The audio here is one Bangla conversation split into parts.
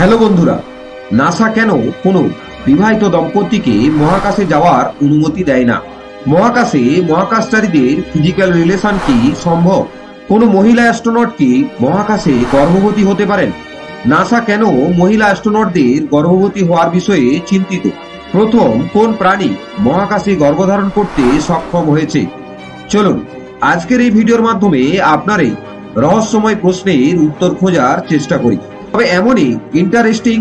হ্যালো বন্ধুরা, নাসা কেন কোনো বিবাহিত দম্পতিকে মহাকাশে যাওয়ার অনুমতি দেয় না? মহাকাশে মহাকাশচারীদের ফিজিক্যাল রিলেশন কি সম্ভব? কোনো মহিলা অ্যাস্ট্রোনট কি মহাকাশে গর্ভবতী হতে পারেন? নাসা কেন মহিলা অ্যাস্ট্রোনটদের গর্ভবতী হওয়ার বিষয়ে চিন্তিত? প্রথম কোন প্রাণী মহাকাশে গর্ভধারণ করতে সক্ষম হয়েছে? চলুন আজকের এই ভিডিওর মাধ্যমে আপনার এই রহস্যময় প্রশ্নের উত্তর খোঁজার চেষ্টা করি। তবে এমনই ইন্টারেস্টিং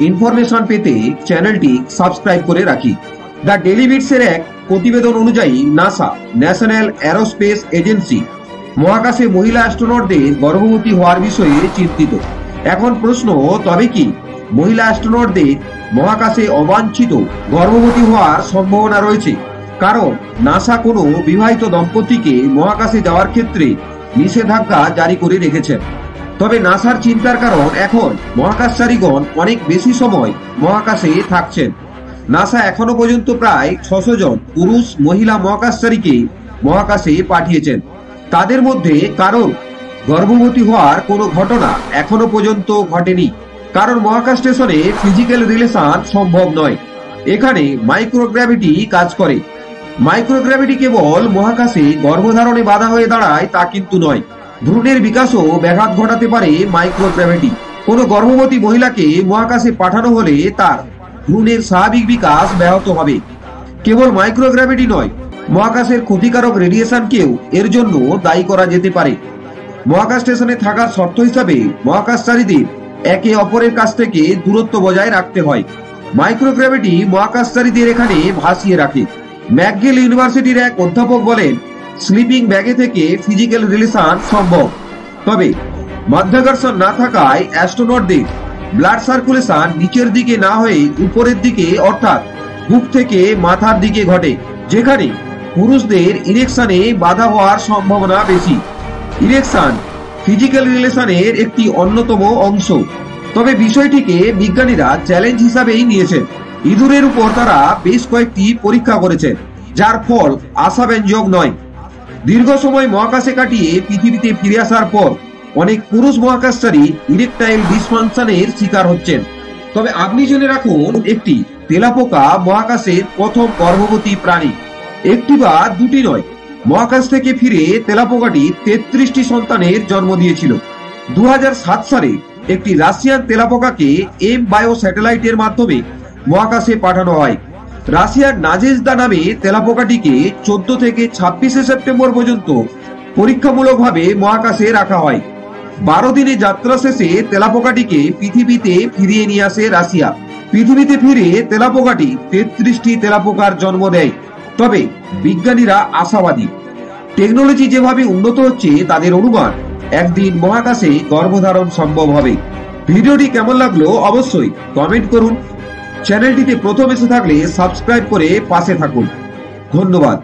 ইনফরমেশন পেতে চ্যানেলটি সাবস্ক্রাইব করে রাখি। দ্য ডেইলি বিটসের এক প্রতিবেদন অনুযায়ী নাসা ন্যাশনাল এরোস্পেস এজেন্সি মহাকাশে মহিলা অ্যাস্ট্রোনটদের গর্ভবতী হওয়ার বিষয়ে চিন্তিত। এখন প্রশ্ন, তবে কি মহিলা অ্যাস্ট্রোনটদের মহাকাশে অবাঞ্ছিত গর্ভবতী হওয়ার সম্ভাবনা রয়েছে? কারণ নাসা কোনো বিবাহিত দম্পতিকে মহাকাশে যাওয়ার ক্ষেত্রে নিষেধাজ্ঞা জারি করে রেখেছেন। তবে নাসার চিন্তার কারণ, এখন মহাকাশচারীগণ অনেক বেশি সময় মহাকাশে থাকছেন। নাসা এখনো পর্যন্ত প্রায় 600 জন পুরুষ মহিলা মহাকাশচারীকে মহাকাশে পাঠিয়েছেন। তাদের মধ্যে কারোর গর্ভবতী হওয়ার কোনো ঘটনা এখনো পর্যন্ত ঘটেনি, কারণ মহাকাশ স্টেশনে ফিজিক্যাল রিলেশন সম্ভব নয়। এখানে মাইক্রোগ্র্যাভিটি কাজ করে। মাইক্রোগ্র্যাভিটি কেবল মহাকাশে গর্ভধারণে বাধা হয়ে দাঁড়ায় তা কিন্তু নয়, ভ্রূণের বিকাশও ব্যাঘাত ঘটাতে পারে মাইক্রোগ্র্যাভিটি। কোনো গর্ভবতী মহিলাকে মহাকাশে পাঠানো হলে তার ভ্রূণের স্বাভাবিক বিকাশ ব্যাহত হবে। কেবল মাইক্রোগ্র্যাভিটি নয়, মহাকাশের ক্ষতিকারক রেডিয়েশনকেও এর জন্য দায়ী করা যেতে পারে। মহাকাশ স্টেশনে থাকার শর্ত হিসাবে মহাকাশচারীদের একে অপরের কাছ থেকে দূরত্ব বজায় রাখতে হয়। মাইক্রোগ্র্যাভিটি মহাকাশচারীদের এখানে ভাসিয়ে রাখে। ম্যাকগিল ইউনিভার্সিটির এক অধ্যাপক বলেন, স্লিপিং ব্যাগে থেকে ফিজিক্যাল রিলেশন সম্ভব, তবে মাধ্যাকর্ষণ না থাকায় অ্যাস্ট্রোনটদের ব্লাড সার্কুলেশন নিচের দিকে না হয়ে উপরের দিকে, অর্থাৎ বুক থেকে মাথার দিকে ঘটে, যেখানে পুরুষদের ইরেকশনে বাধা হওয়ার সম্ভাবনা বেশি। ইরেকশন ফিজিক্যাল রিলেশনের একটি অন্যতম অংশ, তবে বিষয়টিকে বিজ্ঞানীরা চ্যালেঞ্জ হিসাবেই নিয়েছেন। ইঁদুরের উপর তারা বেশ কয়েকটি পরীক্ষা করেছেন, যার ফল আশাব্যঞ্জক নয়। দীর্ঘ সময় মহাকাশে কাটিয়ে পৃথিবীতে ফিরে আসার পর অনেক পুরুষ মহাকাশচারী ইরেকটাইল ডিসফাংশনের শিকার হচ্ছেন। তবে আপনি জেনে রাখুন, একটি তেলাপোকা মহাকাশের প্রথম গর্ভবতী প্রাণী। একটি বা দুটি নয়, মহাকাশ থেকে ফিরে তেলাপোকাটি 33টি সন্তানের জন্ম দিয়েছিল। 2007 সালে একটি রাশিয়ান তেলাপোকাকে বায়ো স্যাটেলাইটের মাধ্যমে মহাকাশে পাঠানো হয়। রাশিয়ার নাজেজদা নামে তেলাপোকাটিকে 14 থেকে 26 সেপ্টেম্বর পর্যন্ত পরীক্ষামূলকভাবে মহাকাশে রাখা হয়। 12 দিনে যাত্রা শেষে তেলাপোকাটিকে পৃথিবীতে ফিরিয়ে নিয়ে আসে রাশিয়া। পৃথিবীতে ফিরে তেলাপোকাটি 33টি তেলাপোকার জন্ম দেয়। তবে বিজ্ঞানীরা আশাবাদী। টেকনোলজি যেভাবে উন্নত হচ্ছে, তাদের অনুমান একদিন মহাকাশে গর্ভধারণ সম্ভব হবে। ভিডিওটি কেমন লাগলো অবশ্যই কমেন্ট করুন। চ্যানেলটিতে প্রথম এসে থাকলে সাবস্ক্রাইব করে পাশে থাকুন। ধন্যবাদ।